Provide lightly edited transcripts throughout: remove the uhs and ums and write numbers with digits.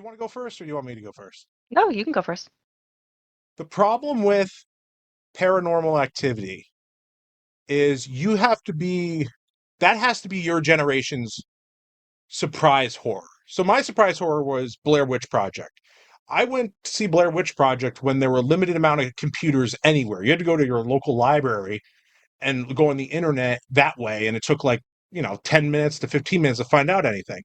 want to go first, or do you want me to go first? No, you can go first. The problem with Paranormal Activity is that has to be your generation's surprise horror. So my surprise horror was Blair Witch Project. I went to see Blair Witch Project when there were a limited amount of computers anywhere. You had to go to your local library and go on the internet that way, and it took like 10 minutes to 15 minutes to find out anything.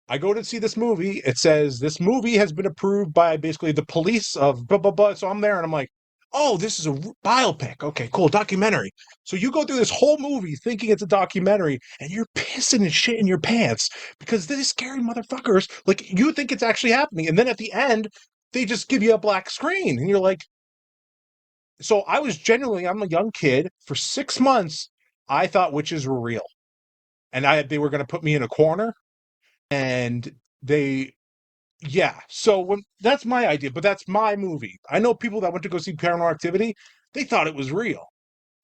I go to see this movie. It says this movie has been approved by basically the police of blah blah blah. So I'm there and I'm like, oh, this is a biopic. Okay, cool, documentary. So you go through this whole movie thinking it's a documentary, and you're pissing and shit in your pants because these scary motherfuckers, like you think it's actually happening, and then at the end they just give you a black screen, and you're like, so I was genuinely, I'm a young kid for 6 months. I thought witches were real, and they were going to put me in a corner, and they yeah. So when that's my idea, but that's my movie. I know people that went to go see Paranormal Activity, they thought it was real.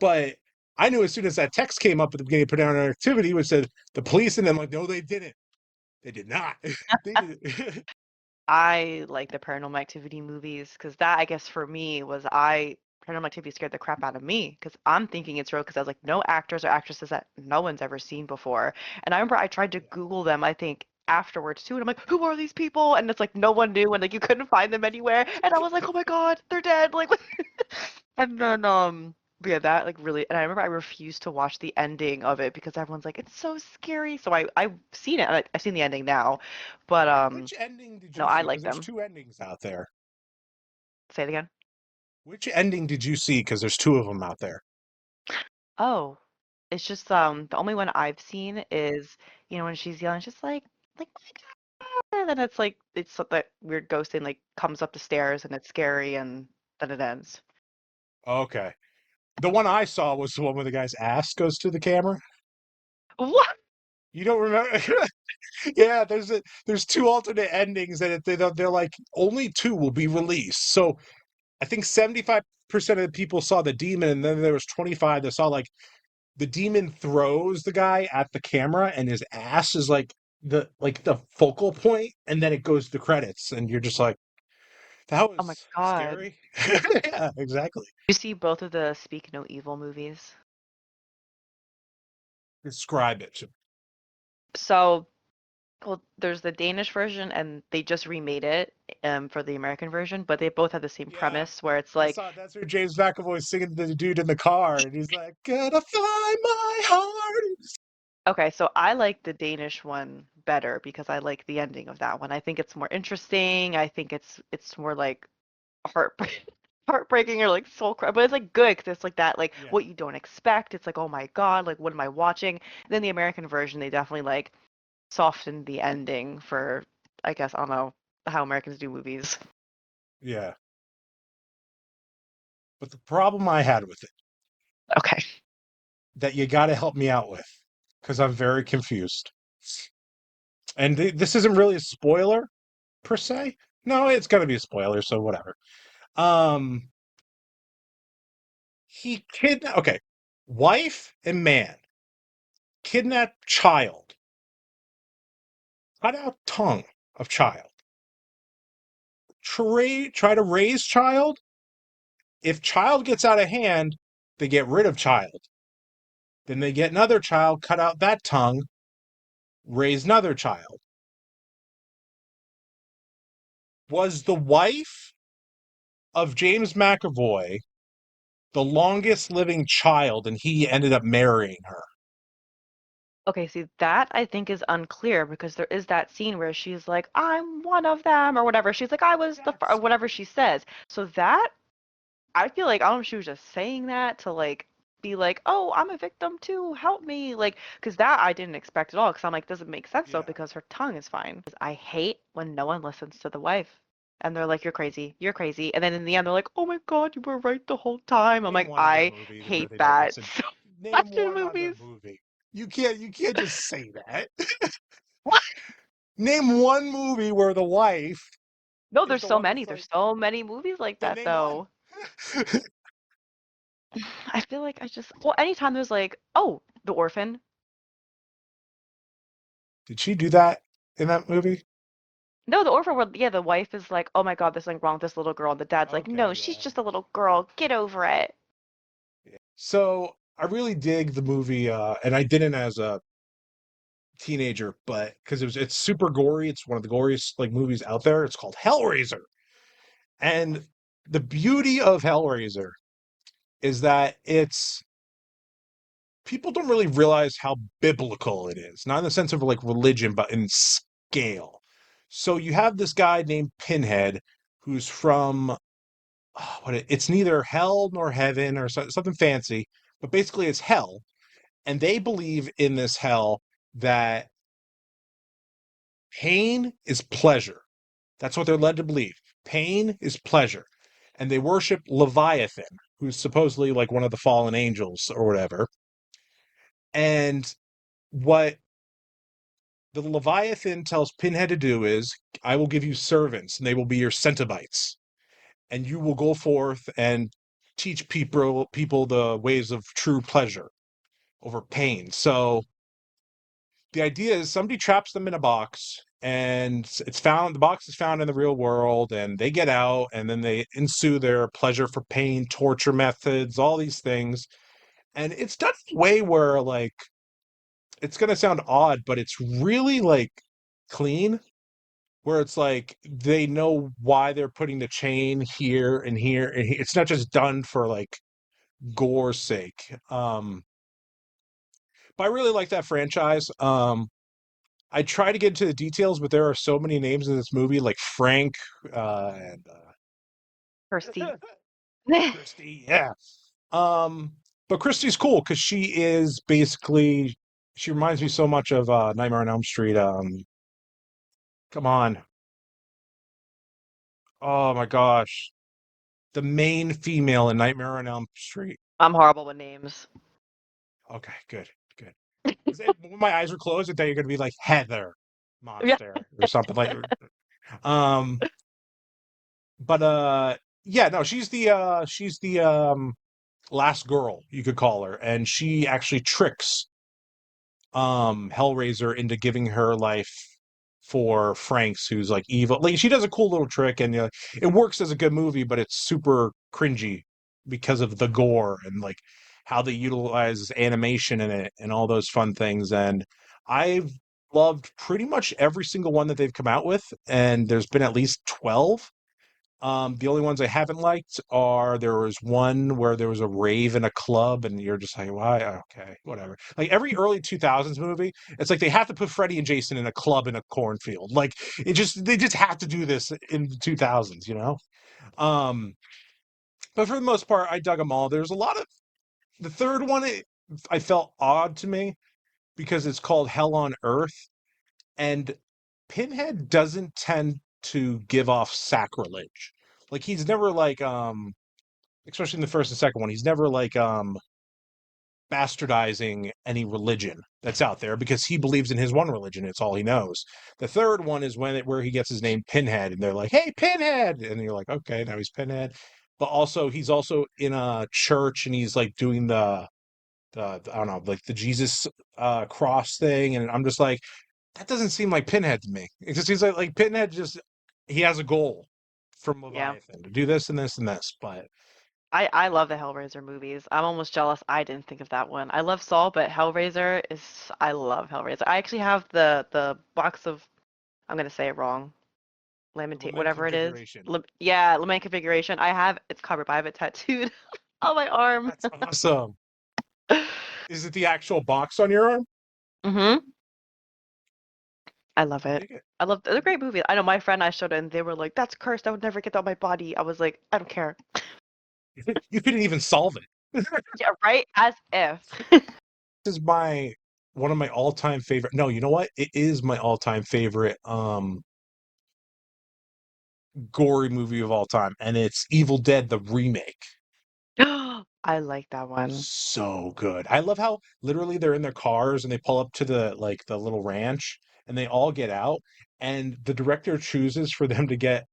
But I knew as soon as that text came up at the beginning of Paranormal Activity, which said the police, and I'm like, no, they didn't. They did not. They did. I like the Paranormal Activity movies because that, I guess, for me was I Paranormal Activity scared the crap out of me because I'm thinking it's real because I was like, no actors or actresses that no one's ever seen before. And I remember I tried to Yeah. Google them, I think, afterwards too, and I'm like, who are these people? And it's like no one knew, and like you couldn't find them anywhere. And I was like, oh my God, they're dead. Like, and then but yeah, that like really, and I remember I refused to watch the ending of it because everyone's like, it's so scary. So I've seen it. I've seen the ending now, but Which ending did no, you I see? Because like there's them. two endings out there. Say it again. Which ending did you see? Because there's two of them out there. Oh, it's just the only one I've seen is, when she's yelling, she's like "My God," and then it's like that weird ghost thing like comes up the stairs and it's scary and then it ends. Okay. The one I saw was the one where the guy's ass goes to the camera. What? You don't remember? Yeah, there's two alternate endings, and they're like only two will be released. So I think 75% of the people saw the demon, and then there was 25 that saw like the demon throws the guy at the camera, and his ass is like the focal point, and then it goes to credits, and you're just like, that Oh my was God. scary. Yeah, exactly. You see both of the Speak No Evil movies? Describe it. So, well, there's the Danish version and they just remade it for the American version, but they both have the same Yeah, premise where it's I like saw it. That's where James McAvoy's singing to the dude in the car, and he's like, "Gonna find my heart." okay, so I like the Danish one better because I like the ending of that one. I think it's more interesting. I think it's more like heartbreak heartbreaking or like soul cry, but it's like good 'cause it's like that like Yeah. what you don't expect. It's like, "Oh my God, like what am I watching?" Then the American version, they definitely like softened the ending for I guess I don't know how Americans do movies. Yeah. But the problem I had with it Okay. that you got to help me out with, because I'm very confused. And this isn't really a spoiler per se. No, it's gonna be a spoiler, so whatever. Um, okay, wife and man kidnap child, cut out tongue of child, try to raise child. If child gets out of hand, they get rid of child. Then they get another child, cut out that tongue, raise another child. Was the wife of James McAvoy the longest living child, and he ended up marrying her? Okay, see that I think is unclear because there is that scene where she's like, "I'm one of them" or whatever. She's like, "I was the or Yes. whatever she says. So that I feel like I don't know if she was just saying that to like be like, "Oh, I'm a victim too. Help me." Like, because that I didn't expect at all. Because I'm like, doesn't make sense though Yeah. because her tongue is fine. 'Cause I hate when no one listens to the wife. And they're like, "You're crazy. You're crazy." And then in the end, they're like, "Oh my God, you were right the whole time." I'm Name like, one other I movie where hate they don't that listen. so Name much in one other movies. movie. You can't just say that. What? Name one movie where the wife No, is there's the so one many. that's There's like, so many movies like then that name one. though. I feel like I just well, anytime there's like, oh, The Orphan. Did she do that in that movie? No, the orphan world, yeah, the wife is like, oh my God, there's something wrong with this little girl. And the dad's like, no, Okay, she's yeah. just a little girl. Get over it. Yeah. So I really dig the movie, and I didn't as a teenager, but because it's super gory. It's one of the goriest like movies out there. It's called Hellraiser, and the beauty of Hellraiser is that it's people don't really realize how biblical it is, not in the sense of like religion, but in scale. So you have this guy named Pinhead who's from it's neither hell nor heaven or something fancy, but basically it's hell. And they believe in this hell that pain is pleasure. That's what they're led to believe. Pain is pleasure. And they worship Leviathan, who's supposedly like one of the fallen angels or whatever. And what the Leviathan tells Pinhead to do is, I will give you servants, and they will be your Cenobites. And you will go forth and teach people the ways of true pleasure over pain. So the idea is somebody traps them in a box and the box is found in the real world and they get out and then they ensue their pleasure for pain, torture methods, all these things. And it's done in a way where like it's gonna sound odd, but it's really like clean, where it's like they know why they're putting the chain here and here and here. It's not just done for like gore's sake. But I really like that franchise. I try to get into the details, but there are so many names in this movie, like Frank and Kirsty. Christy. Yeah. Um, but Christy's cool because she is basically she reminds me so much of Nightmare on Elm Street. Come on. Oh my gosh. The main female in Nightmare on Elm Street. I'm horrible with names. Okay, good, good. When my eyes were closed, I thought you're gonna be like Heather Yeah. Monster or something like. Um, but yeah, no, she's the last girl you could call her, and she actually tricks Hellraiser into giving her life for Franks, who's like evil. Like she does a cool little trick, and it works as a good movie, but it's super cringy because of the gore and like how they utilize animation in it and all those fun things. And I've loved pretty much every single one that they've come out with, and there's been at least 12. The only ones I haven't liked are there was one where there was a rave in a club, and you're just like, why? Okay, whatever. Like every early 2000s movie, it's like they have to put Freddy and Jason in a club in a cornfield. Like they just have to do this in the 2000s, you know? Um, but for the most part, I dug them all. There's a lot of the third one, I felt odd to me because it's called Hell on Earth, and Pinhead doesn't tend to give off sacrilege. Like he's never like especially in the first and second one, he's never like bastardizing any religion that's out there because he believes in his one religion. It's all he knows. The third one is where he gets his name Pinhead, and they're like, "Hey, Pinhead," and you're like, "Okay, now he's Pinhead." But also, he's also in a church, and he's like doing the I don't know, like the Jesus cross thing, and I'm just like, that doesn't seem like Pinhead to me. It just seems like Pinhead just he has a goal from Yeah. Leviathan to do this and this and this, but I love the Hellraiser movies. I'm almost jealous I didn't think of that one. I love Saw, but Hellraiser is I love Hellraiser. I actually have the box of I'm gonna say it wrong. the Lamentate lament whatever it is. configuration. Yeah, Lament Configuration. I have it's covered, but I have it tattooed on my arm. That's awesome. Is it the actual box on your arm? Mm-hmm. I love I it. dig it. I love they're great movies. I know my friend I showed it and they were like, "That's cursed. I would never get that on my body." I was like, "I don't care." You couldn't even solve it. This Yeah, right? As if. is my one of my all-time favorite. No, you know what? It is my all-time favorite gory movie of all time, and it's Evil Dead the remake. I like that one. So good. I love how literally they're in their cars and they pull up to the little ranch and they all get out and the director chooses for them to get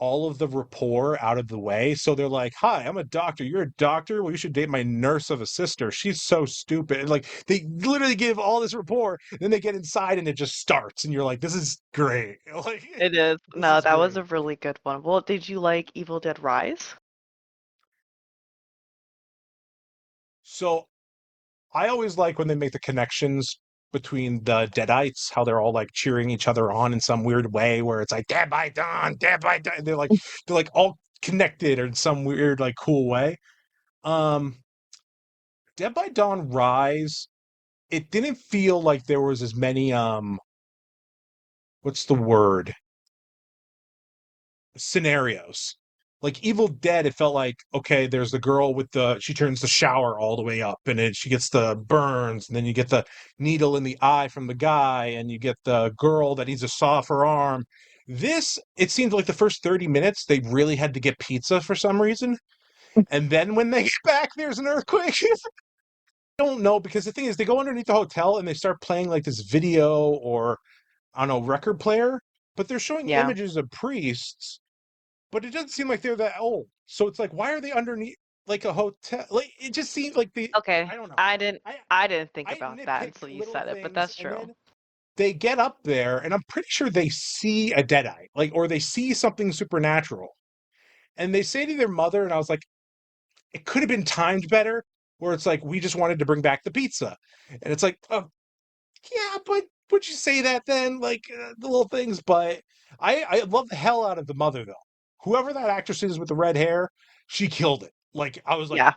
all of the rapport out of the way. So they're like, "Hi, I'm a doctor. You're a doctor. Well, you should date my nurse of a sister. She's so stupid." And like they literally give all this rapport, then they get inside and it just starts, and you're like, "This is great. Like It is. this No, is that was great." a really good one. Well, did you like Evil Dead Rise? So I always like when they make the connections between the Deadites, how they're all like cheering each other on in some weird way, where it's like "Dead by Dawn, Dead by Dawn." They're like all connected or in some weird like cool way. Um, Dead by Dawn Rise, it didn't feel like there was as many what's the word? Scenarios. Like Evil Dead, it felt like, okay, there's the girl with she turns the shower all the way up and she gets the burns, and then you get the needle in the eye from the guy, and you get the girl that needs to saw off her arm. This, it seemed like the first 30 minutes, they really had to get pizza for some reason. And then when they get back, there's an earthquake. Don't know, because the thing is, they go underneath the hotel and they start playing like this video or, I don't know, record player, but they're showing Yeah. images of priests, but it doesn't seem like they're that old. So it's like, why are they underneath like a hotel? Like it just seems like Okay. I don't know. I didn't I I didn't think I about that nitpick until you little said it, but things, that's and true. then they get up there, and I'm pretty sure they see a deadite, like, or they see something supernatural, and they say to their mother, and I was like, it could have been timed better, where it's like we just wanted to bring back the pizza, and it's like, oh yeah, but would you say that then? Like the little things, but I love the hell out of the mother though. Whoever that actress is with the red hair, she killed it. Like I was like, Yeah.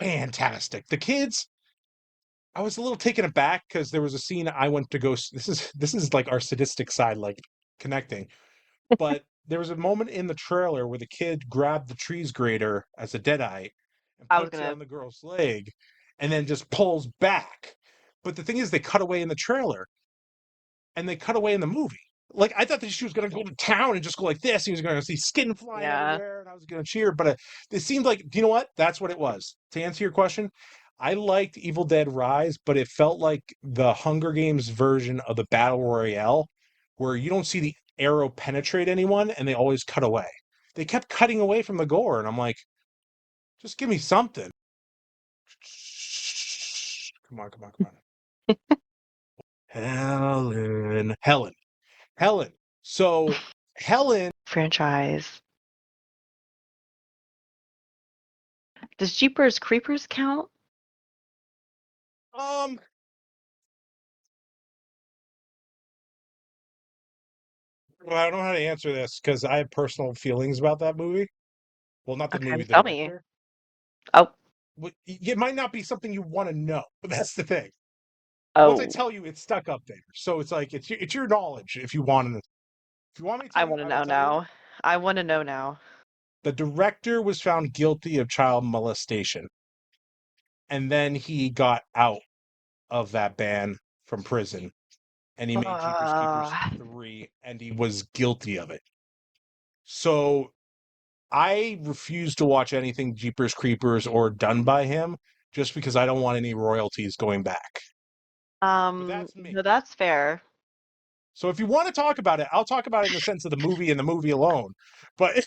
fantastic. The kids, I was a little taken aback because there was a scene I went to go. This is like our sadistic side, like connecting. But there was a moment in the trailer where the kid grabbed the trees grater as a deadite and I was puts it gonna on the girl's leg, and then just pulls back. But the thing is, they cut away in the trailer and they cut away in the movie. Like I thought that she was going to go to town and just go like this. He was going to see skin flying Yeah. everywhere, and I was going to cheer. But it seemed like, you know what? That's what it was. To answer your question, I liked Evil Dead Rise, but it felt like the Hunger Games version of the Battle Royale, where you don't see the arrow penetrate anyone, and they always cut away. They kept cutting away from the gore, and I'm like, just give me something. Come on, come on, come on. Helen. So Helen, Franchise. Does Jeepers Creepers count? um, well, I don't know how to answer this because I have personal feelings about that movie. Well, not the Okay, movie, the tell me. director. Oh, It might not be something you want to know, but that's the thing. Once I oh, tell you, it's stuck up there. So it's like it's your knowledge. If you want to, if you want me to I tell you, want to I will know tell you. now. I want to know now. The director was found guilty of child molestation, and then he got out of that ban from prison, and he made Jeepers Uh, Keepers 3, and he was guilty of it. So I refuse to watch anything Jeepers Creepers or done by him just because I don't want any royalties going back. But that's me. no, that's fair. So if you want to talk about it, I'll talk about it in the sense of the movie and the movie alone. But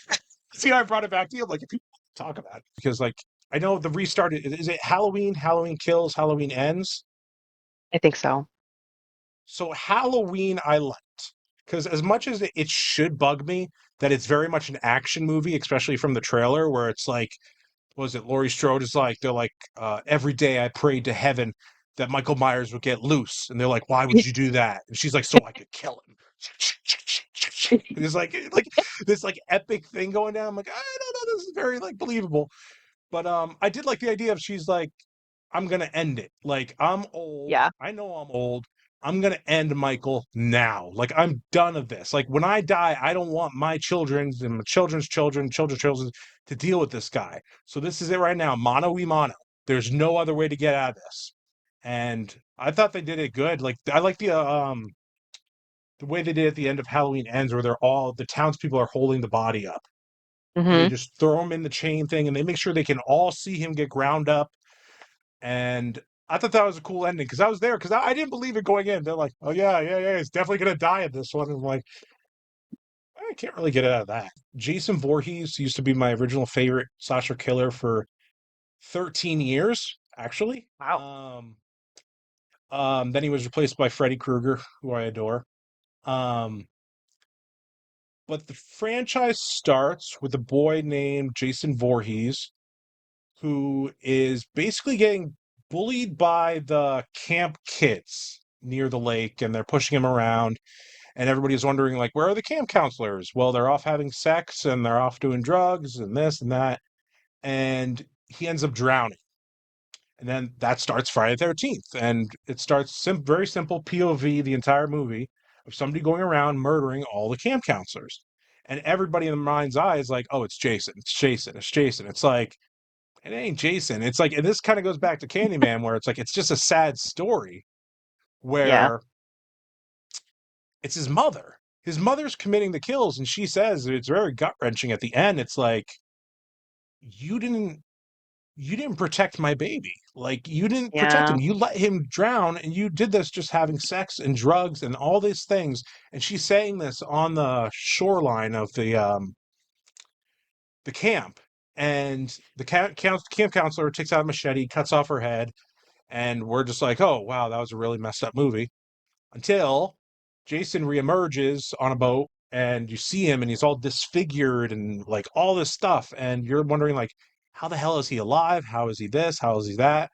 see, I brought it back to you. Like, if you talk about it, because like I know the restart is it Halloween? Halloween Kills, Halloween Ends. I think so. So Halloween, I liked because as much as it should bug me that it's very much an action movie, especially from the trailer, where it's like was it Laurie Strode is like they're like every day I prayed to heaven that Michael Myers would get loose, and they're like, why would you do that? And she's like, so I could kill him. And it's like this like epic thing going down. I'm like, I don't know, this is very like believable. But I did like the idea of she's like, I'm gonna end it. Like I'm old. Yeah. I know I'm old. I'm gonna end Michael now. Like I'm done of this. Like when I die, I don't want my children and my children's children, children's children to deal with this guy. So this is it right now. Mono y mono. There's no other way to get out of this. And I thought they did it good. Like I like the way they did at the end of Halloween Ends, where the townspeople are holding the body up, and they Mm-hmm. just throw him in the chain thing, and they make sure they can all see him get ground up. And I thought that was a cool ending because I was there because I didn't believe it going in. They're like, "Oh yeah, yeah, yeah, he's definitely gonna die in this one." And I'm like, I can't really get out of that. Jason Voorhees used to be my original favorite slasher killer for 13 years, actually. Wow. Then he was replaced by Freddy Krueger, who I adore. Um, but the franchise starts with a boy named Jason Voorhees, who is basically getting bullied by the camp kids near the lake, and they're pushing him around. And everybody's wondering, like, where are the camp counselors? Well, they're off having sex and they're off doing drugs and this and that. And he ends up drowning. And then that starts Friday the 13th. And it starts very simple POV, the entire movie, of somebody going around murdering all the camp counselors. And everybody in the mind's eye is like, oh, it's Jason. It's Jason. It's Jason. It's like, it ain't Jason. It's like, and this kind of goes back to Candyman, where it's like, it's just a sad story Yeah. where it's his mother. His mother's committing the kills, and she says it's very gut wrenching at the end. It's like, you didn't you didn't protect my baby. Like, you didn't protect Yeah. him. You let him drown, and you did this just having sex and drugs and all these things. And she's saying this on the shoreline of the camp. And the camp counselor takes out a machete, cuts off her head, and we're just like, oh wow, that was a really messed up movie. Until Jason reemerges on a boat, and you see him, and he's all disfigured and like all this stuff, and you're wondering like, how the hell is he alive? How is he this? How is he that?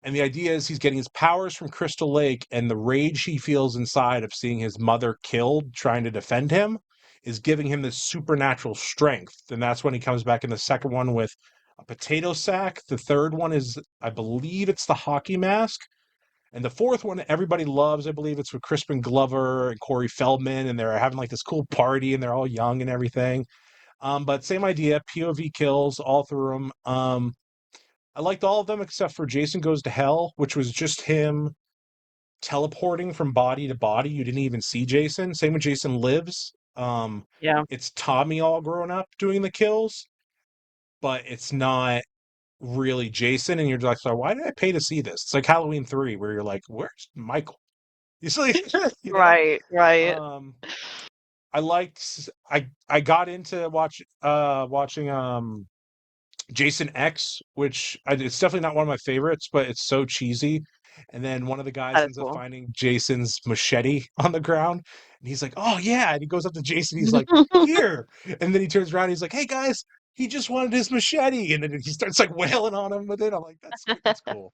And the idea is he's getting his powers from Crystal Lake, and the rage he feels inside of seeing his mother killed trying to defend him is giving him this supernatural strength. And that's when he comes back in the second one with a potato sack. The third one is, I believe it's the hockey mask. And the fourth one everybody loves. I believe it's with Crispin Glover and Corey Feldman, and they're having like this cool party, and they're all young and everything. But same idea, POV kills all through them. I liked all of them except for Jason Goes to Hell, which was just him teleporting from body to body. You didn't even see Jason. Same with Jason Lives. Yeah. It's Tommy all grown up doing the kills, but it's not really Jason. And you're like, so why did I pay to see this? It's like Halloween 3, where you're like, where's Michael? You see, you know? Right. Right. Um, I got into watching Jason X, which it's definitely not one of my favorites, but it's so cheesy. And then one of the guys That is ends up cool. finding Jason's machete on the ground, and he's like, "Oh yeah!" And he goes up to Jason. He's like, "Here!" And then he turns around. And he's like, "Hey guys, he just wanted his machete." And then he starts like wailing on him with it. I'm like, "That's sweet. That's cool."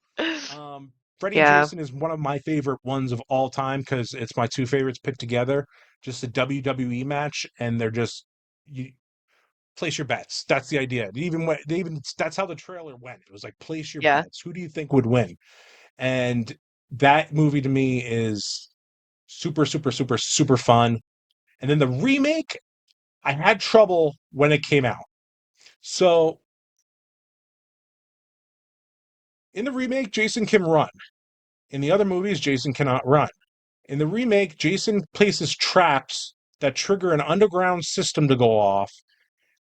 Freddy and Yeah. Jason is one of my favorite ones of all time because it's my two favorites put together. Just a WWE match, and they're just you place your bets. That's the idea. They even that's how the trailer went. It was like place your Yeah. bets. Who do you think would win? And that movie to me is super, super, super, super fun. And then the remake, I had trouble when it came out. So in the remake, Jason can run. In the other movies, Jason cannot run. In the remake, Jason places traps that trigger an underground system to go off,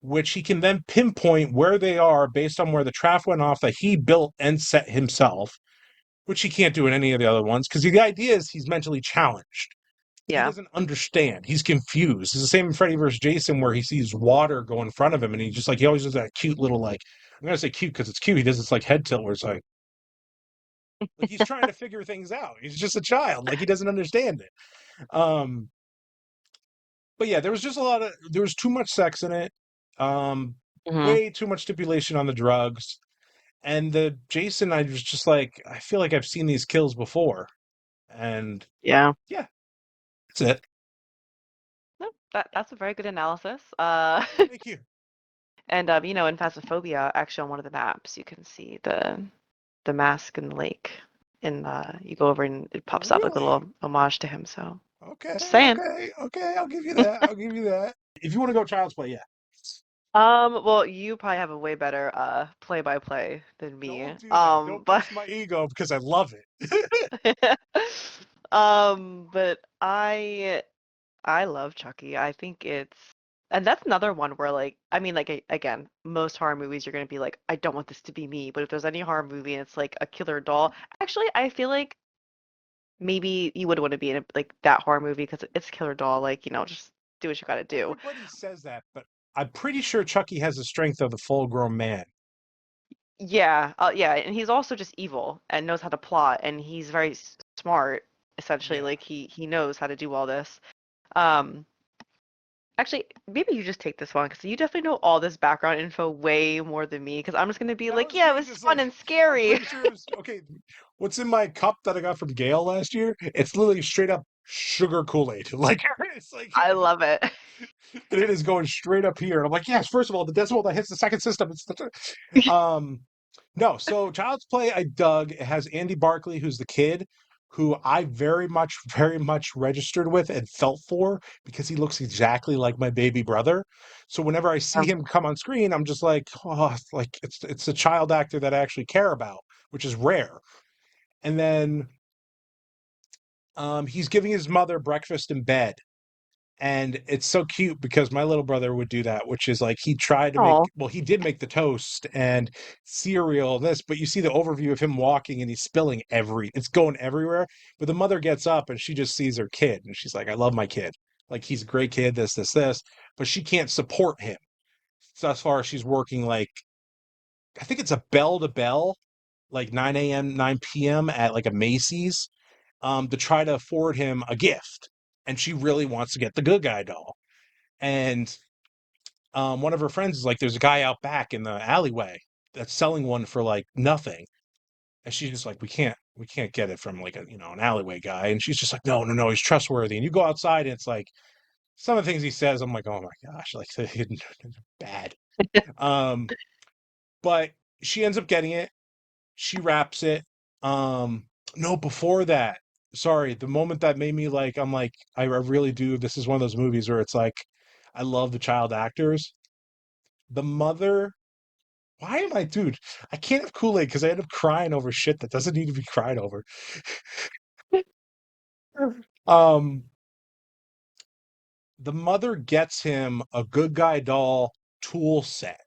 which he can then pinpoint where they are based on where the trap went off that he built and set himself, which he can't do in any of the other ones because the idea is he's mentally challenged. He Yeah. doesn't understand. He's confused. It's the same in Freddy vs. Jason where he sees water go in front of him and he just like, he always does that cute little like, I'm going to say cute because it's cute. He does this like head tilt where it's like he's trying to figure things out. He's just a child. Like he doesn't understand it. Um, but yeah, there was too much sex in it. Um, Hmm. way too much stipulation on the drugs. And the Jason, I was just like, I feel like I've seen these kills before. And Yeah. yeah, that's it. No, that's a very good analysis. Thank you. And in Phasmophobia, actually on one of the maps, you can see the mask in the lake. And you go over and it pops up like a Really? little homage to him. So Okay, just saying. okay. I'll give you that. I'll give you that. If you want to go Child's Play, yeah. Well, you probably have a way better play-by-play than me. Don't do that. Don't But boost my ego because I love it. but I love Chucky. I think and that's another one where like I mean like again, most horror movies you're gonna be like, I don't want this to be me. But if there's any horror movie and it's like a killer doll, actually I feel like maybe you would want to be in like that horror movie because it's killer doll, like, just do what you gotta do. Everybody says that, but I'm pretty sure Chucky has the strength of the full-grown man. Yeah, yeah, and he's also just evil and knows how to plot, and he's very smart, essentially. Yeah. Like he knows how to do all this. Um, Actually, maybe you just take this one because you definitely know all this background info way more than me. Because I'm just gonna be I like, was yeah, it gonna was just fun like, and I'm scary. pretty sure it was okay. What's in my cup that I got from Gail last year? It's literally straight up sugar Kool-Aid. Like it's like I love it. it is going straight up here. And I'm like, yes, first of all, the decimal that hits the second system. Um no, so Child's Play I dug. It has Andy Barkley, who's the kid, who I very much registered with and felt for because he looks exactly like my baby brother. So whenever I see him come on screen, I'm just like, oh, like it's a child actor that I actually care about, which is rare. And then he's giving his mother breakfast in bed. And it's so cute because my little brother would do that, which is like he tried to make, Oh, well, he did make the toast and cereal and this, but you see the overview of him walking and he's spilling it's going everywhere. But the mother gets up and she just sees her kid and she's like, I love my kid. Like he's a great kid, this, but she can't support him. So as far as she's working, like, I think it's a bell to bell, like 9 a.m., 9 p.m. at like a Macy's, to try to afford him a gift. And she really wants to get the good guy doll. And one of her friends is like, there's a guy out back in the alleyway that's selling one for like nothing. And she's just like, we can't get it from like a, an alleyway guy. And she's just like, no, he's trustworthy. And you go outside and it's like, some of the things he says, I'm like, oh my gosh, like bad. Um, but she ends up getting it. She wraps it. Um, no, before that, sorry, the moment that made me like, I'm like, I really do. This is one of those movies where it's like, I love the child actors. The mother, why am I, dude? I can't have Kool-Aid because I end up crying over shit that doesn't need to be cried over. Um, the mother gets him a good guy doll tool set,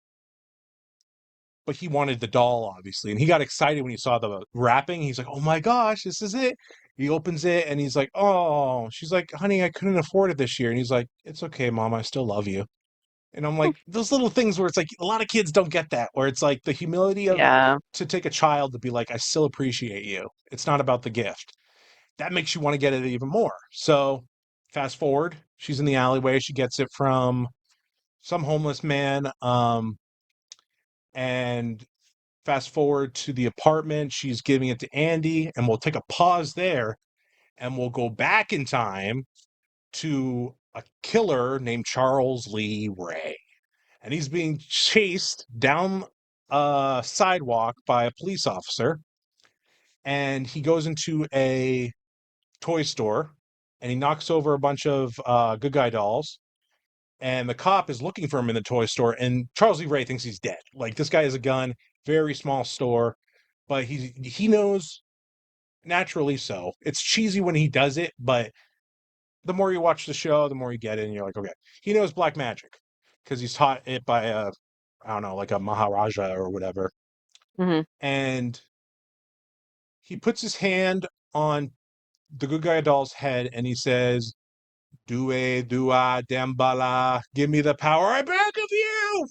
but he wanted the doll, obviously, and he got excited when he saw the wrapping. He's like, "Oh my gosh, this is it!" He opens it and he's like, "Oh," she's like, "Honey, I couldn't afford it this year," and he's like, "It's okay, Mom, I still love you." And I'm like, those little things where it's like a lot of kids don't get that, where it's like the humility of yeah. to take a child to be like, I still appreciate you. It's not about the gift. That makes you want to get it even more. So fast forward, she's in the alleyway. She gets it from some homeless man. And fast forward to the apartment. She's giving it to Andy, and we'll take a pause there and we'll go back in time to a killer named Charles Lee Ray. And he's being chased down a sidewalk by a police officer. And he goes into a toy store and he knocks over a bunch of good guy dolls. And the cop is looking for him in the toy store. And Charles Lee Ray thinks he's dead. Like this guy has a gun, very small store, but he knows naturally so. It's cheesy when he does it, but the more you watch the show, the more you get it, and you're like, okay, he knows black magic because he's taught it by a, I don't know, like a Maharaja or whatever. Hmm. And he puts his hand on the good guy doll's head and he says, Due, dua, dambala, give me the power I beg of you.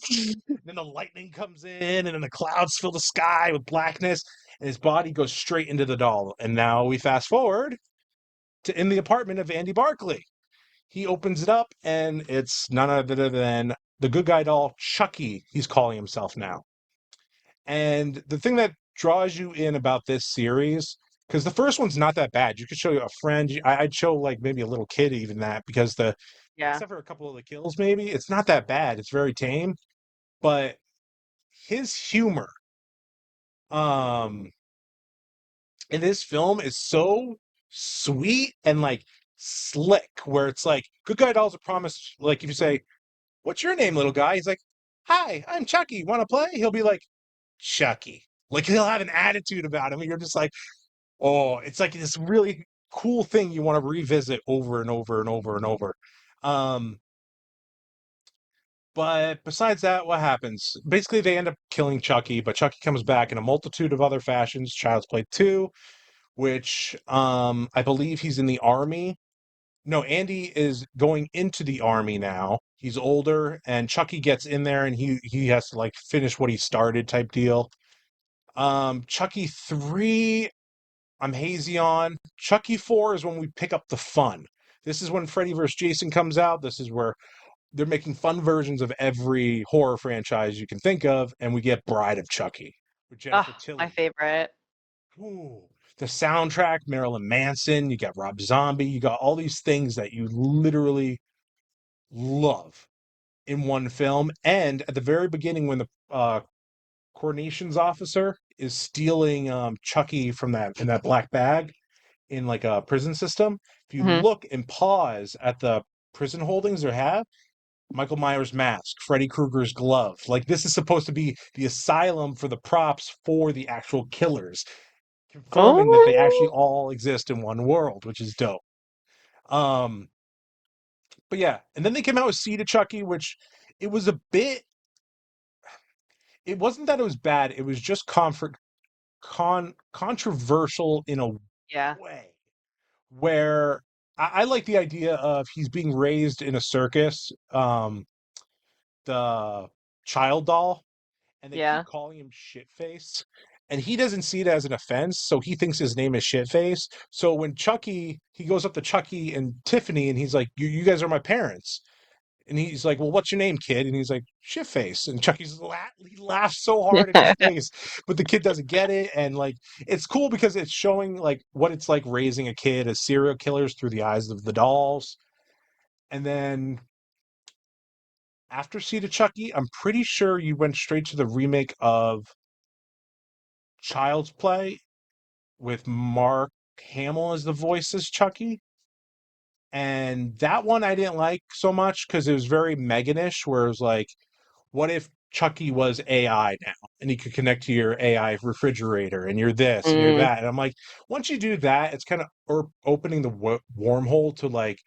Then the lightning comes in and then the clouds fill the sky with blackness and his body goes straight into the doll. And now we fast forward to in the apartment of Andy Barkley. He opens it up and it's none other than the good guy doll, Chucky, he's calling himself now. And the thing that draws you in about this series, because the first one's not that bad. You could show a friend. I'd show like maybe a little kid even that because Yeah. except for a couple of the kills, maybe it's not that bad. It's very tame, but his humor, um, in this film is so sweet and like slick, where it's like good guy dolls a promise. Like if you say, "What's your name, little guy?" He's like, "Hi, I'm Chucky. Want to play?" He'll be like, "Chucky." Like he'll have an attitude about him, and you're just like, oh, it's like this really cool thing you want to revisit over and over and over and over. Um, but besides that, what happens? Basically, they end up killing Chucky, but Chucky comes back in a multitude of other fashions. Child's Play 2, which I believe he's in the army No, Andy is going into the army now. He's older, and Chucky gets in there, and he has to like finish what he started type deal. Chucky 3, I'm hazy on. Chucky 4 is when we pick up the fun. This is when Freddy vs. Jason comes out. This is where they're making fun versions of every horror franchise you can think of, and we get Bride of Chucky with Oh, Jennifer my Tilly. favorite. Ooh. The soundtrack, Marilyn Manson, you got Rob Zombie, you got all these things that you literally love in one film. And at the very beginning, when the coronations officer is stealing Chucky from that in that black bag in like a prison system, if you Hmm. look and pause at the prison holdings they have, Michael Myers' mask, Freddy Krueger's glove. Like this is supposed to be the asylum for the props for the actual killers, confirming that they actually Oh, all exist in one world, which is dope. Um, but yeah, and then they came out with Seed of Chucky, which it was a bit. It wasn't that it was bad. It was just controversial in a yeah, way where I like the idea of he's being raised in a circus, the child doll, and they keep yeah. calling him Shitface. And he doesn't see it as an offense, so he thinks his name is Shitface. So when Chucky, he goes up to Chucky and Tiffany, and he's like, "You guys are my parents." And he's like, "Well, what's your name, kid?" And he's like, "Shitface." And Chucky's he laughs so hard in his face, but the kid doesn't get it. And like, it's cool because it's showing like what it's like raising a kid as serial killers through the eyes of the dolls. And then after Seed of Chucky, I'm pretty sure you went straight to the remake of Child's Play with Mark Hamill as the voice as Chucky. And that one I didn't like so much because it was very Megan-ish, where it was like, what if Chucky was AI now and he could connect to your AI refrigerator and you're this and you're Mm, that? And I'm like, once you do that, it's kind of opening the wormhole to like,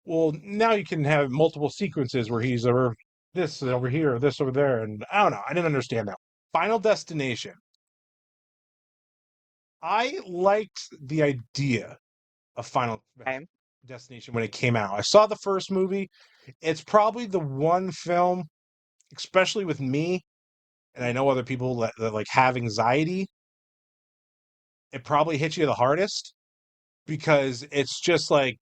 well, now you can have multiple sequences where he's over this over here, this over there. And I don't know. I didn't understand that. Final Destination. I liked the idea of Final okay. Destination when it came out. I saw the first movie. It's probably the one film, especially with me, and I know other people that like have anxiety, it probably hits you the hardest because it's just like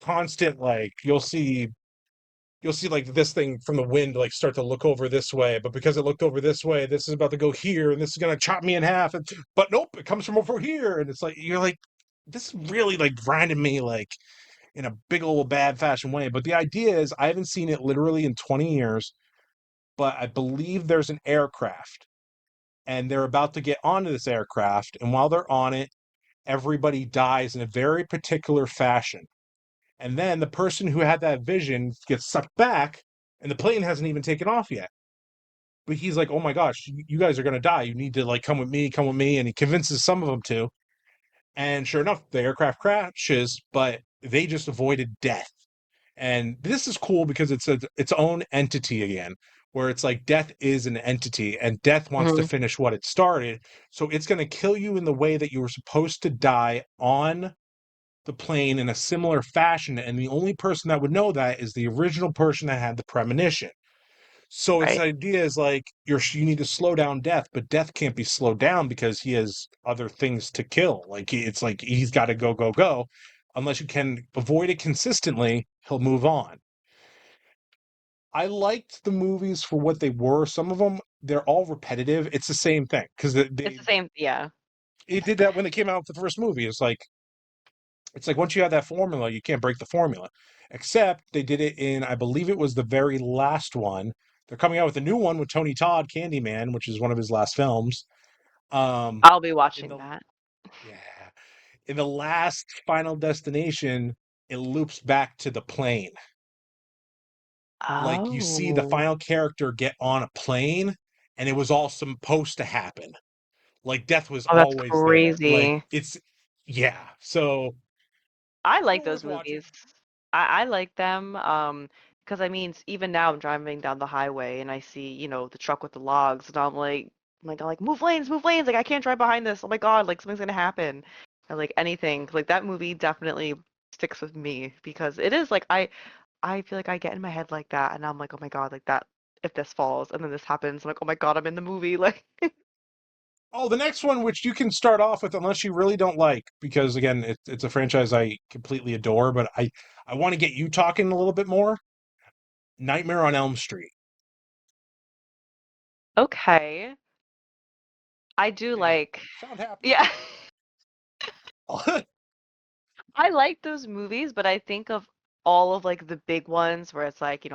constant like you'll see like this thing from the wind like start to look over this way, but because it looked over this way, this is about to go here and this is gonna chop me in half. And but nope, it comes from over here. And it's like you're like, this really like grinding me like in a big old bad fashion way. But the idea is I haven't seen it literally in 20 years, but I believe there's an aircraft and they're about to get onto this aircraft. And while they're on it, everybody dies in a very particular fashion. And then the person who had that vision gets sucked back, and the plane hasn't even taken off yet. But he's like, "Oh my gosh, you guys are gonna die. You need to like come with me, come with me." And he convinces some of them to. And sure enough, the aircraft crashes, but they just avoided death. And this is cool because it's its own entity again, where it's like death is an entity and death wants to Hmm. finish what it started. So it's going to kill you in the way that you were supposed to die on the plane in a similar fashion. And the only person that would know that is the original person that had the premonition. So its Right. idea is like you need to slow down death, but death can't be slowed down because he has other things to kill. Like it's like he's got to go go go. Unless you can avoid it consistently, he'll move on. I liked the movies for what they were. Some of them they're all repetitive. It's the same thing because It's the same. Yeah. it did that when they came out with the first movie. It's like once you have that formula, you can't break the formula. Except they did it in, I believe it was the very last one. They're coming out with a new one with Tony Todd, Candyman, which is one of his last films. Um, I'll be in watching the that. yeah, in the last Final Destination, it loops back to the plane. Like you see the Oh. final character get on a plane, and it was all supposed to happen. Like death was Oh, that's always there. Like crazy. it's yeah. So I like still those worth watching. movies. I like them. Because I mean, even now I'm driving down the highway and I see, the truck with the logs, and I'm like, move lanes! Like I can't drive behind this. Oh my God, like something's gonna happen, or like anything. Like that movie definitely. sticks with me because it is like I feel like I get in my head like that and I'm like, oh my God, like that if this falls and then this happens, I'm like, oh my God, I'm in the movie. Like Oh, the next one, which you can start off with, unless you really don't like, because again, it's a franchise I completely adore, but I want to get you talking a little bit more. Nightmare on Elm Street. okay. I do Hey, like sound happy. yeah. I like those movies, but I think of all of like the big ones where it's like,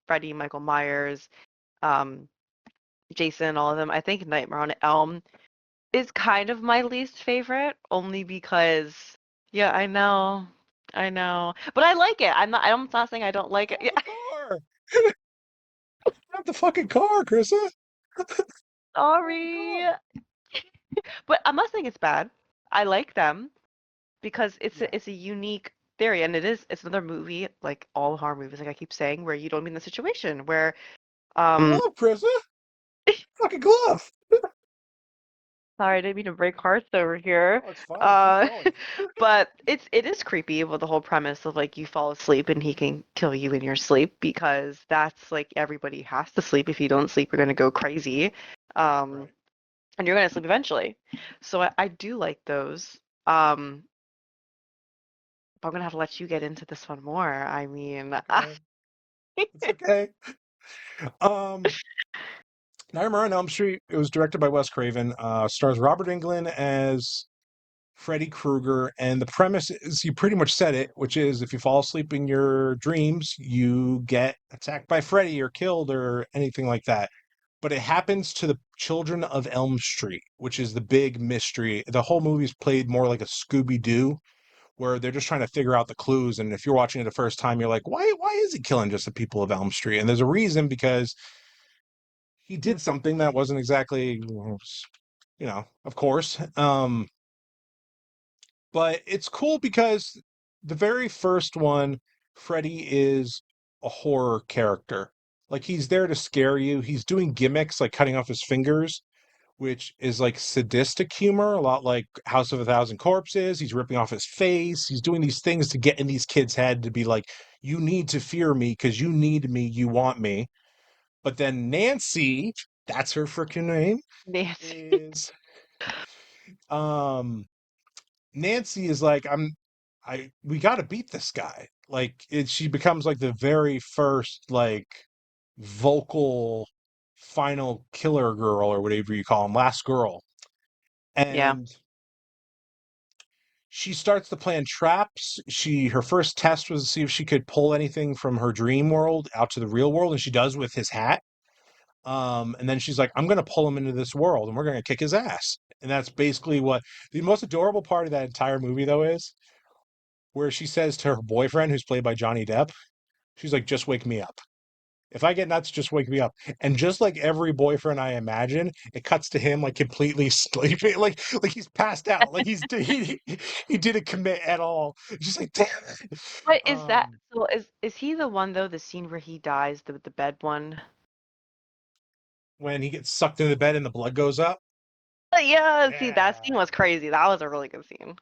Freddy, Michael Myers, um, Jason, all of them. I think Nightmare on Elm is kind of my least favorite, only because yeah, I know. I know. But I like it. I'm not saying I don't like it. Not Yeah. the car. Not the fucking car, Krista. Not the car. Sorry. But I'm not saying it's bad. I like them because Yeah. it's a unique theory and it's another movie like all horror movies like I keep saying where you don't be in the situation where um Glove, Krista. Fucking glove. sorry, I didn't mean to break hearts over here. Oh, it's fine. Keep Uh going. but it is creepy with the whole premise of like you fall asleep and he can kill you in your sleep because that's like everybody has to sleep. If you don't sleep, you're gonna go crazy. Um Right. and you're gonna sleep eventually. So I do like those. Um but I'm gonna have to let you get into this one more. I mean, Okay. It's okay. Um, Nightmare on Elm Street. It was directed by Wes Craven. Stars Robert Englund as Freddy Krueger, and the premise is you pretty much said it, which is if you fall asleep in your dreams, you get attacked by Freddy or killed or anything like that. But it happens to the children of Elm Street, which is the big mystery. The whole movie's played more like a Scooby Doo, where they're just trying to figure out the clues. And if you're watching it the first time, you're like, why is he killing just the people of Elm Street? And there's a reason because he did something that wasn't exactly, of course. But it's cool because the very first one, Freddy is a horror character. Like he's there to scare you. He's doing gimmicks like cutting off his fingers, which is like sadistic humor, a lot like House of a Thousand Corpses. He's ripping off his face. He's doing these things to get in these kids' head to be like, you need to fear me because you need me, you want me. But then Nancy, that's her freaking name, Nancy. is um Nancy is like, we got to beat this guy. She becomes like the very first like vocal final killer girl or whatever you call him, last girl. Yeah. And she starts to plan traps. Her first test was to see if she could pull anything from her dream world out to the real world, and she does with his hat. And then she's like, I'm gonna pull him into this world and we're gonna kick his ass. And that's basically what the most adorable part of that entire movie though is where she says to her boyfriend, who's played by Johnny Depp, she's like, just wake me up. If I get nuts, just wake me up. And just like every boyfriend I imagine, it cuts to him like completely sleeping, like he's passed out, like he didn't commit at all. She's like, damn it. What is that? So is he the one though, the scene where he dies, the bed one? When he gets sucked into the bed and the blood goes up. Yeah, see that Yeah. scene was crazy. That was a really good scene.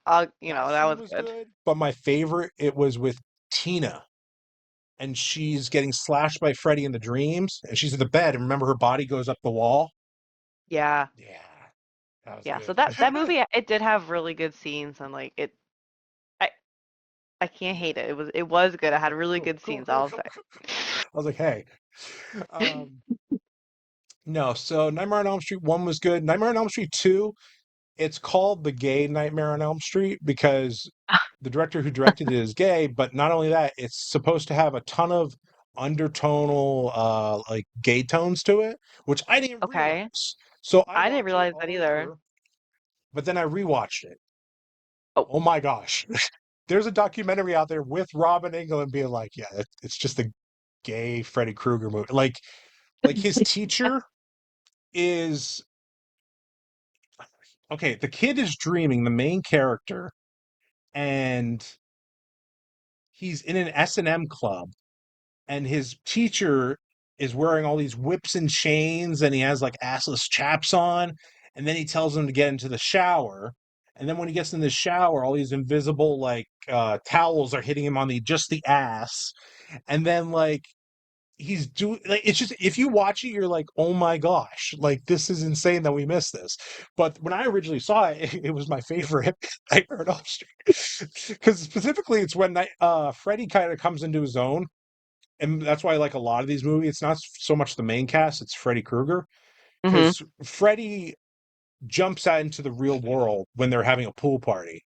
That That scene was was good. good. But my favorite, it was with Tina. And she's getting slashed by Freddy in the dreams. And she's in the bed. And remember, her body goes up the wall. Yeah. Yeah, that was Yeah. So good. that movie it did have really good scenes and like I I can't hate it. It was good. It had really Cool, good cool, scenes, cool, I'll cool, say. cool. I was like, hey. Um, no, so Nightmare on Elm Street 1 was good. Nightmare on Elm Street 2, it's called The Gay Nightmare on Elm Street because the director who directed it is gay, but not only that, it's supposed to have a ton of undertonal like gay tones to it, which I didn't Okay. realize. So I I didn't watched it realize that all either. through, but then I rewatched it. Oh, Oh my gosh. There's a documentary out there with Robin Englund being like, yeah, it's just a gay Freddy Krueger movie. Like his teacher is okay, the kid is dreaming, the main character, and he's in an S&M club, and his teacher is wearing all these whips and chains, and he has like assless chaps on, and then he tells him to get into the shower, And then when he gets in the shower, all these invisible like towels are hitting him on the ass. And then like he's doing like it's just if you watch it, you're like, oh my gosh, like this is insane that we missed this. But when I originally saw it, it was my favorite Nightmare on Elm Street because specifically it's when Freddy kind of comes into his own, and that's why I like a lot of these movies. It's not so much the main cast; it's Freddy Krueger Mhm. because Freddy jumps out into the real world when they're having a pool party.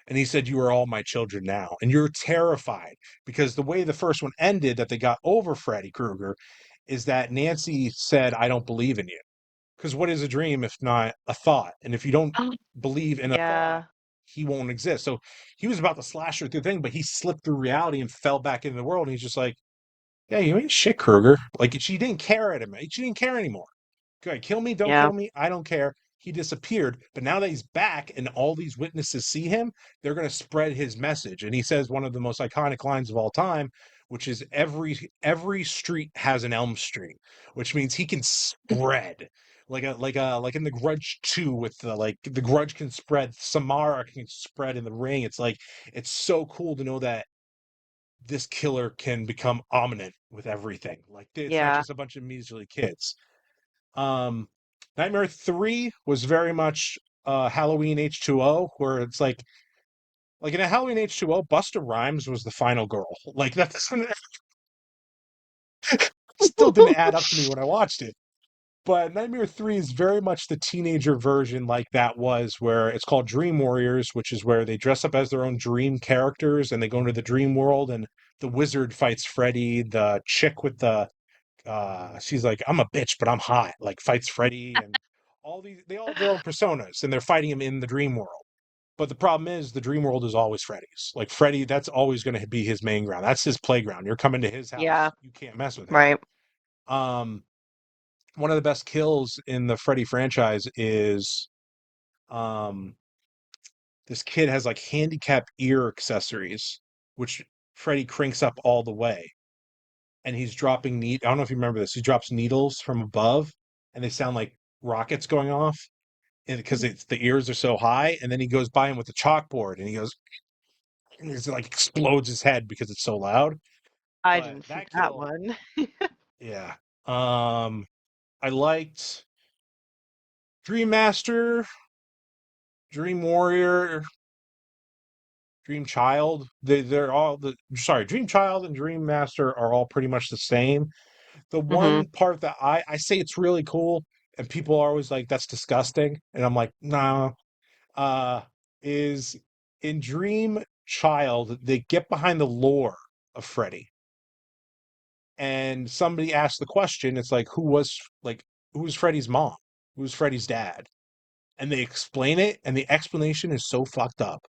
And he said, "You are all my children now." And you're terrified because the way the first one ended, that they got over Freddy Krueger, is that Nancy said, "I don't believe in you." Because what is a dream if not a thought? And if you don't Oh, believe in a thought, yeah. he won't exist. So he was about to slash her through the thing, but he slipped through reality and fell back into the world. And he's just like, "Yeah, you ain't shit, Krueger." Like she didn't care at him. She didn't care anymore. Okay, kill me, don't Yeah. kill me, I don't care. He disappeared, but now that he's back and all these witnesses see him, they're going to spread his message. And he says one of the most iconic lines of all time, which is every street has an Elm Street, which means he can spread like in the Grudge 2 with the Grudge can spread, Samara can spread in the ring. It's like it's so cool to know that this killer can become ominous with everything. Like it's not Yeah. just a bunch of measly kids. um, Nightmare 3 was very much Halloween H2O, where it's like in a Halloween H2O, Busta Rhymes was the final girl. Like that's still didn't add up to me when I watched it. But Nightmare 3 is very much the teenager version like that was, where it's called Dream Warriors, which is where they dress up as their own dream characters and they go into the dream world and the wizard fights Freddy, the chick with the she's like, I'm a bitch, but I'm hot, like fights Freddy, and they all have their own personas and they're fighting him in the dream world. But the problem is the dream world is always Freddy's. Like Freddy, that's always going to be his main ground. That's his playground. You're coming to his Yeah. house. You can't mess with him. Right. Um, one of the best kills in the Freddy franchise is um this kid has like handicap ear accessories, which Freddy cranks up all the way. And he's dropping I don't know if you remember this. He drops needles from above, and they sound like rockets going off, and because it's the ears are so high. And then he goes by him with the chalkboard, and he goes, and it's like explodes his head because it's so loud. I But didn't see that that kill, one. yeah. I liked Dream Master, Dream Warrior, Dream Child. They're all the sorry, Dream Child and Dream Master are all pretty much the same. The Mhm. one part that I say it's really cool, and people are always like, "That's disgusting," and I'm like, "No." Uh, is in Dream Child they get behind the lore of Freddy, and somebody asked the question. It's like, who was Freddy's mom? Who's Freddy's dad? And they explain it, and the explanation is so fucked up.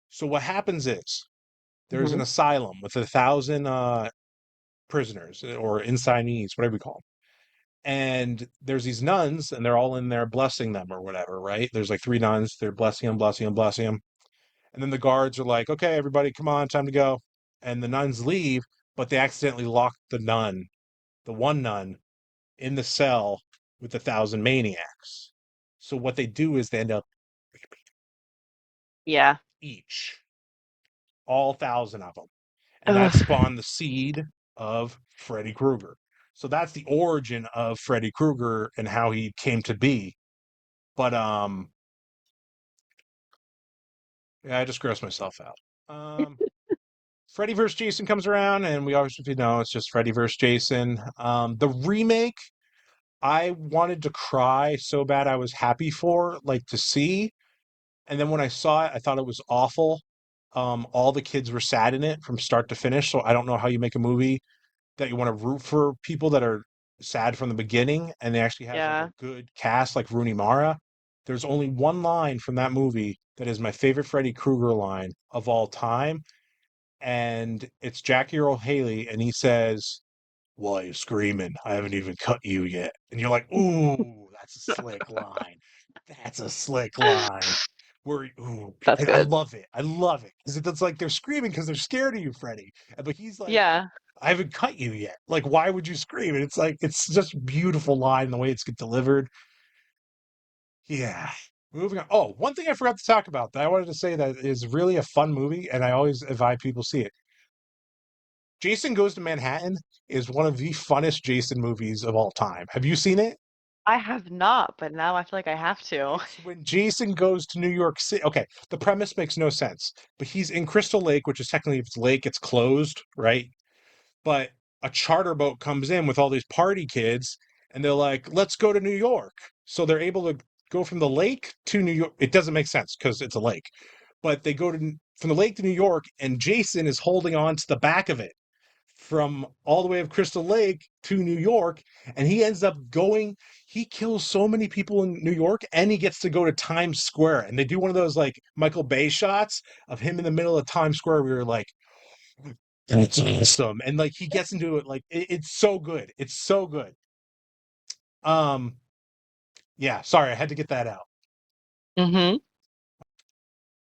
So what happens is there's an Mhm. asylum with 1,000 prisoners or insignees, whatever you call them. And there's these nuns, and they're all in there blessing them or whatever, right? There's like three nuns, they're blessing them, blessing them, blessing them. And then the guards are like, okay, everybody, come on, time to go. And the nuns leave, but they accidentally lock the one nun, in the cell with 1,000 maniacs. So what they do is they end up Yeah. each, all 1,000 of them. And that Ugh. spawned the seed of Freddy Krueger. So that's the origin of Freddy Krueger and how he came to be. But yeah, I just grossed myself out. Freddy vs. Jason comes around, and we obviously know it's just Freddy vs. Jason. The remake, I wanted to cry so bad. I was happy for like to see, and then when I saw it, I thought it was awful. All the kids were sad in it from start to finish. So I don't know how you make a movie that you want to root for people that are sad from the beginning, and they actually has like a Yeah. good cast like Rooney Mara. There's only one line from that movie that is my favorite Freddy Krueger line of all time, and it's Jackie Earl Haley, and he says, "Why are you screaming? I haven't even cut you yet." And you're like, "Ooh, that's a slick line. That's a slick line." Where, ooh, That's I good. love it. I love it because it's like they're screaming because they're scared of you, Freddy. But he's like, Yeah. "I haven't cut you yet. Like, why would you scream?" And it's like it's just a beautiful line the way it's get delivered. Yeah. moving on. Oh, one thing I forgot to talk about that I wanted to say that is really a fun movie, and I always advise people see it. Jason Goes to Manhattan is one of the funnest Jason movies of all time. Have you seen it? I have not, but now I feel like I have to. It's when Jason goes to New York City. Okay, the premise makes no sense, but he's in Crystal Lake, which is technically, if it's lake, it's closed, right? But a charter boat comes in with all these party kids, and they're like, let's go to New York. So they're able to go from the lake to New York. It doesn't make sense because it's a lake, but they go to from the lake to New York, and Jason is holding on to the back of it from all the way of Crystal Lake to New York, and he ends up going. He kills so many people in New York, and he gets to go to Times Square, and they do one of those like Michael Bay shots of him in the middle of Times Square. We were like, "That's awesome!" And like he gets into it, like it's so good. It's so good. Um, yeah. Sorry, I had to get that out. Mm-hmm.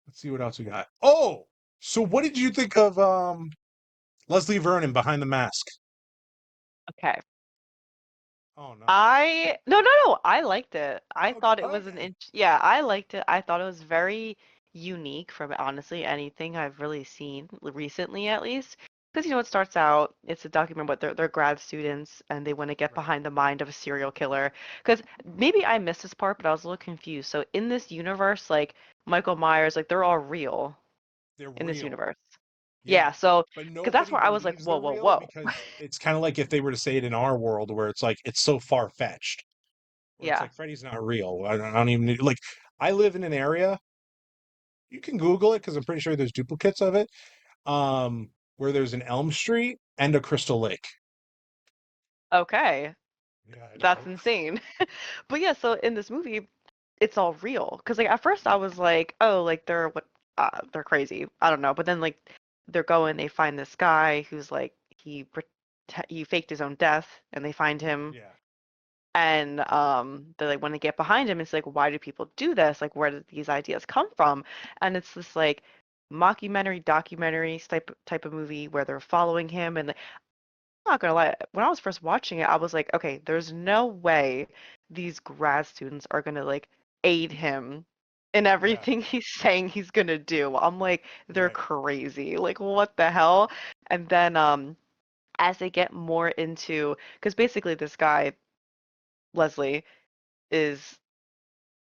Let's see what else we got. Oh, so what did you think of Leslie Vernon Behind the Mask? Okay. Oh no. No, I liked it. I Okay. thought it was Okay. yeah, I liked it. I thought it was very unique from honestly anything I've really seen recently at least. Because it starts out, it's a document but they're grad students and they want to get Right. behind the mind of a serial killer. Because maybe I missed this part, but I was a little confused. So in this universe, like Michael Myers, like they're all real They're in this real. universe. Yeah. Yeah, so But because that's nobody where I was like, believes whoa, they're whoa, real whoa. because it's kind of like if they were to say it in our world where it's like it's so far fetched, where it's Yeah. like Freddy's not real. I don't even like I live in an area, you can Google it because I'm pretty sure there's duplicates of it. Where there's an Elm Street and a Crystal Lake. Okay. Yeah, I That's know. insane. But yeah, so in this movie, it's all real. Because like at first I was like, oh, like they're crazy. I don't know. But then like they're going, they find this guy who's like he faked his own death, and they find him, Yeah. and they like want to get behind him. It's like, why do people do this? Like, where did these ideas come from? And it's this like mockumentary, documentary type of movie where they're following him, and I'm not gonna lie, when I was first watching it, I was like, okay, there's no way these grad students are gonna like aid him in Yeah. everything he's saying he's gonna do. I'm like, they're Right. crazy. Like, what the hell? And then as they get more into, because basically this guy, Leslie, is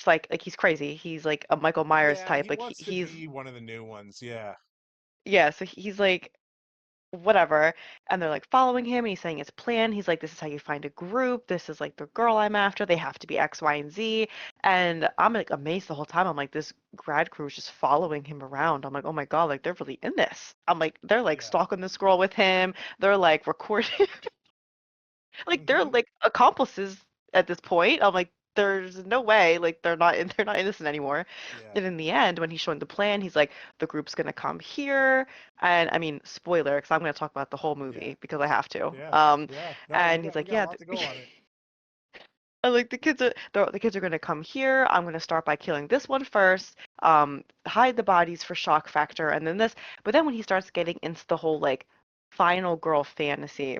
like he's crazy. He's like a Michael Myers Yeah, type. he Like wants to he's be one of the new ones. Yeah. yeah, so he's like whatever, and they're like following him and he's saying his plan. He's like, this is how you find a group, this is like the girl I'm after, they have to be X, Y, and Z. And I'm like amazed the whole time. I'm like, this grad crew is just following him around. I'm like, oh my god, like they're really in this. I'm like, they're like Yeah. stalking this girl with him, they're like recording like they're Hmm. like accomplices at this point. I'm like, there's no way, like they're not innocent anymore. Yeah. And in the end, when he's showing the plan, he's like, the group's gonna come here, and I mean, spoiler, because I'm gonna talk about the whole Yeah. movie because I have to. Yeah. Yeah. No, And he's we like, got a yeah, lot to go on it. and like the kids are gonna come here. I'm gonna start by killing this one first, hide the bodies for shock factor, and then this. But then when he starts getting into the whole like final girl fantasy,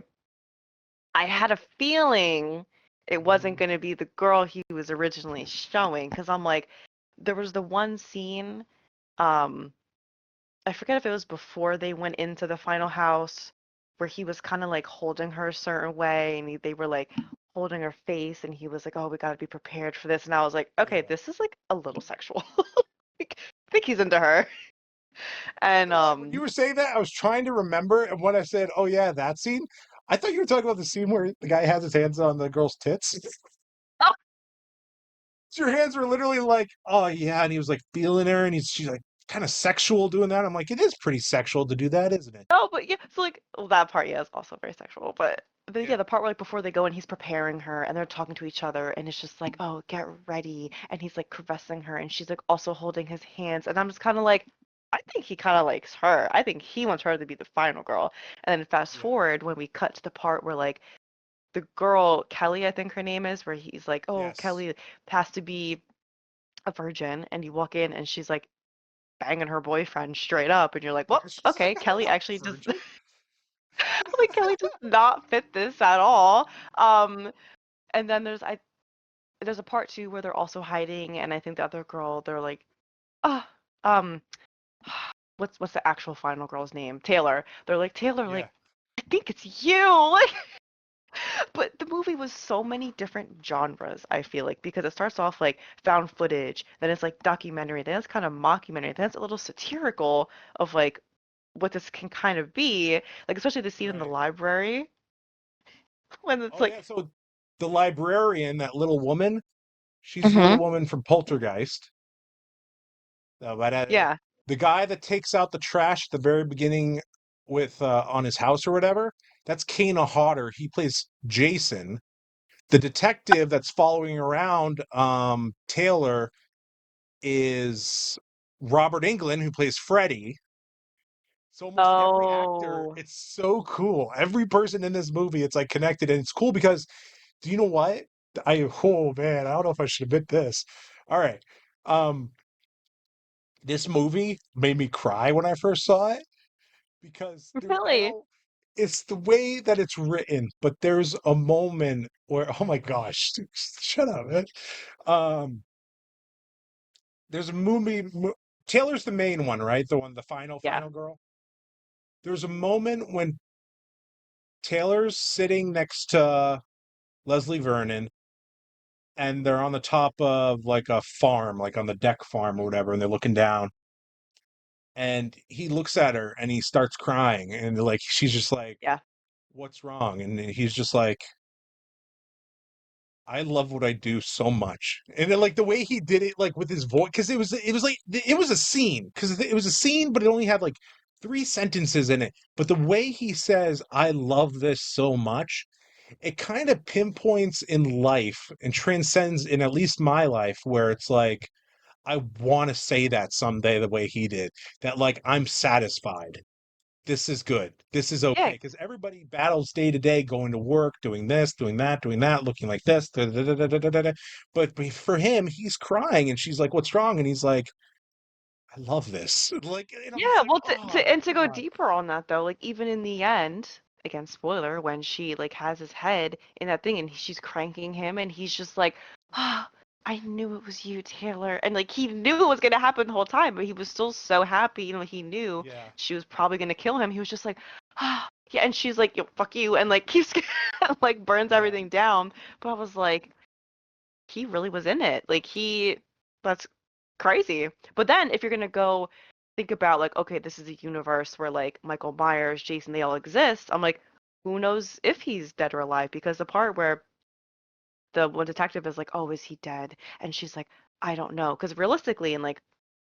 I had a feeling it wasn't Hmm. going to be the girl he was originally showing because I'm like, there was the one scene, um, I forget if it was before they went into the final house where he was kind of like holding her a certain way and they were like holding her face and he was like, oh, we got to be prepared for this. And I was like, okay, Yeah. this is like a little sexual. Like, I think he's into her. You And know what? When you were saying that, I was trying to remember, and when I said, "Oh yeah, that scene," I thought you were talking about the scene where the guy has his hands on the girl's tits. oh, Your hands were literally like, "Oh yeah," and he was like feeling her, and she's like kind of sexual doing that. I'm like, it is pretty sexual to do that, isn't it? oh, but yeah, so like well, that part, yeah, is also very sexual. But Yeah. yeah, the part where like before they go and he's preparing her and they're talking to each other and it's just like, oh, get ready, and he's like caressing her and she's like also holding his hands, and I'm just kind of like, I think he kind of likes her. I think he wants her to be the final girl. And then fast Yeah. forward when we cut to the part where like the girl Kelly, I think her name is, where he's like, oh, Yes. Kelly has to be a virgin, and you walk in and she's like banging her boyfriend straight up, and you're like, well, She's like, okay, I'm Kelly not actually a does. virgin. Like Kelly does not fit this at all. Um, and then there's I there's a part two where they're also hiding, and I think the other girl, they're like, ah, um, what's the actual final girl's name? Taylor. They're like, Taylor, like, Yeah. I think it's you. Like, but the movie was so many different genres, I feel like, because it starts off like found footage, then it's like documentary, then it's kind of mockumentary, then it's a little satirical of like what this can kind of be, like especially the scene in the Right. library when it's Oh like, yeah. So the librarian, that little woman, she's the little hmm woman from Poltergeist. But yeah, the guy that takes out the trash at the very beginning with on his house or whatever, that's Kana Hodder. He plays Jason. The detective that's following around Taylor is Robert Englund, who plays Freddy. So almost every actor, oh, it's so cool. Every person in this movie, it's like connected, and it's cool because do you know what? Oh man, I don't know if I should admit this. All right. Um, this movie made me cry when I first saw it because I really? don't, it's the way that it's written, but there's a moment where, oh my gosh, shut up, man. Um, there's a Taylor's the main one, right? The one, the Yeah, final girl. There's a moment when Taylor's sitting next to Leslie Vernon, and they're on the top of like a farm, like on the deck farm or whatever, and they're looking down, and he looks at her and he starts crying, and like she's just like, yeah, "What's wrong?" And he's just like, I love what I do so much. And then like the way he did it, like with his voice, because it was like it was a scene, because it was a scene, but it only had like three sentences in it. But the way he says, I love this so much, it kind of pinpoints in life and transcends in at least my life where it's like, I want to say that someday the way he did. That like I'm satisfied, this is good. This is okay. yeah. Because everybody battles day to day, going to work, doing this, doing that, looking like this. Da, da, da, da, da, da, da, da. But for him, he's crying, and she's like, "What's wrong?" And he's like, "I love this." Like, and I'm just Yeah, like, well, "Oh to go God." deeper on that though, like even in the end, again, spoiler, when she like has his head in that thing and she's cranking him and he's just like, ah, I knew it was you, Taylor, and like he knew it was gonna happen the whole time, but he was still so happy, he knew Yeah, she was probably gonna kill him. He was just like, ah, yeah, and she's like, yo, fuck you, and like keeps like burns yeah. everything down. But I was like, he really was in it. Like that's crazy. But then if you're gonna go think about like, okay, this is a universe where like Michael Myers, Jason, they all exist. I'm like, who knows if he's dead or alive? Because the part where the one detective is like, oh, is he dead? And she's like, I don't know. Because realistically, in like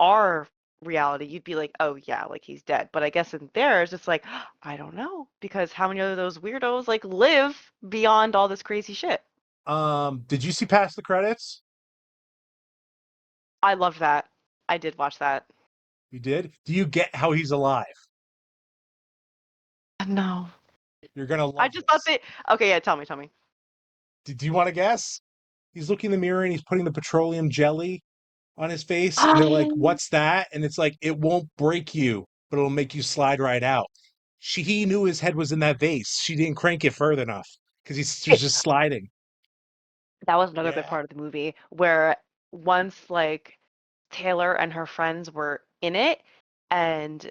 our reality, you'd be like, oh yeah, like he's dead. But I guess in theirs, it's like, I don't know. Because how many of those weirdos like live beyond all this crazy shit? Did you see past the credits? I loved that. I did watch that. You did. Do you get how he's alive? No. You're gonna I love just thought this. they. Okay, yeah, tell me, tell me. Do you want to guess? He's looking in the mirror and he's putting the petroleum jelly on his face, and they're like, "What's that?" And it's like, "It won't break you, but it'll make you slide right out." He knew his head was in that vase. She didn't crank it further enough because he was It, just sliding. that was another good Yeah. part of the movie where once like Taylor and her friends were in it and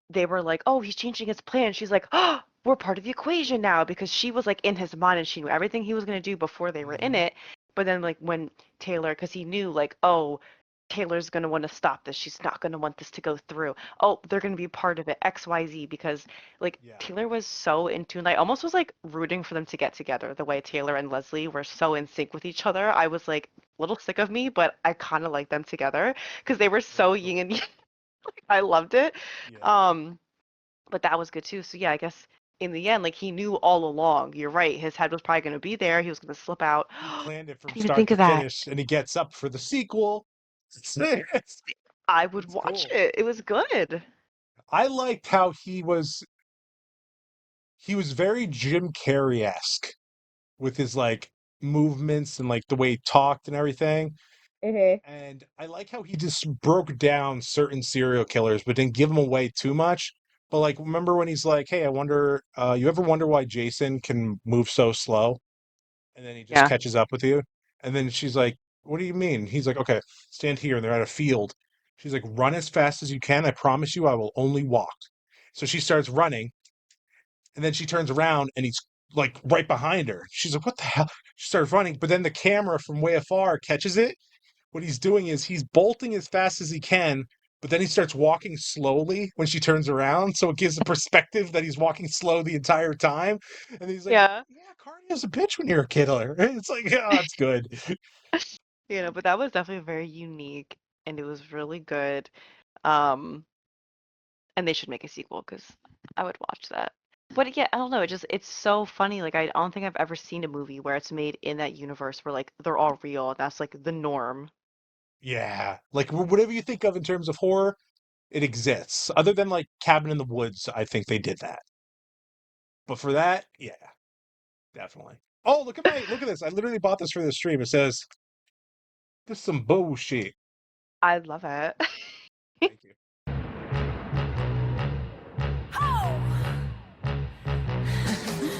they were like, "Oh, he's changing his plan." She's like, "Oh, we're part of the equation now," because she was like in his mind and she knew everything he was gonna do before they were in Hmm. it. But then like when Taylor, because he knew like, oh, Taylor's gonna want to stop this. She's not gonna want this to go through. Oh, they're gonna be part of it, XYZ, because like Yeah. Taylor was so in tune. I almost was like rooting for them to get together. The way Taylor and Leslie were so in sync with each other, I was like a little sick of me, but I kind of liked them together because they were so Very yin cool. and yang. I loved it. Yeah. Um, but that was good too. So yeah, I guess in the end, like he knew all along. You're right. His head was probably gonna be there. He was gonna slip out. He I planned it from didn't even start think to of that. finish, and he gets up for the sequel. It's, I would it's watch cool. it. It was good. I liked how he was very Jim Carrey-esque with his like movements and like the way he talked and everything. Hmm. And I like how he just broke down certain serial killers, but didn't give them away too much. But like, remember when he's like, "Hey, I wonder, you ever wonder why Jason can move so slow?" And then he just Yeah. catches up with you. And then she's like, "What do you mean?" He's like, "Okay, stand here." And they're at a field. She's like, "Run as fast as you can. I promise you, I will only walk." So she starts running, and then she turns around, and he's like right behind her. She's like, "What the hell?" She starts running, but then the camera from way afar catches it. What he's doing is he's bolting as fast as he can, but then he starts walking slowly when she turns around. So it gives the perspective that he's walking slow the entire time. And he's like, Yeah. "Yeah, cardio's a bitch when you're a kidder." It's like, oh, it's good. But that was definitely very unique and it was really good. Um, and they should make a sequel because I would watch that. But yeah, I don't know. It's so funny. Like I don't think I've ever seen a movie where it's made in that universe where like they're all real and that's like the norm. Yeah. Like whatever you think of in terms of horror, it exists. Other than like Cabin in the Woods, I think they did that. But for that, yeah, definitely. Oh, look at this. I literally bought this for the stream. It says, "This is some bullshit." I love it. Thank you.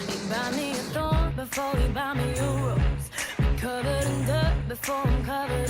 You buy me a thorn before you buy me a rose. Covered in dirt before I'm covered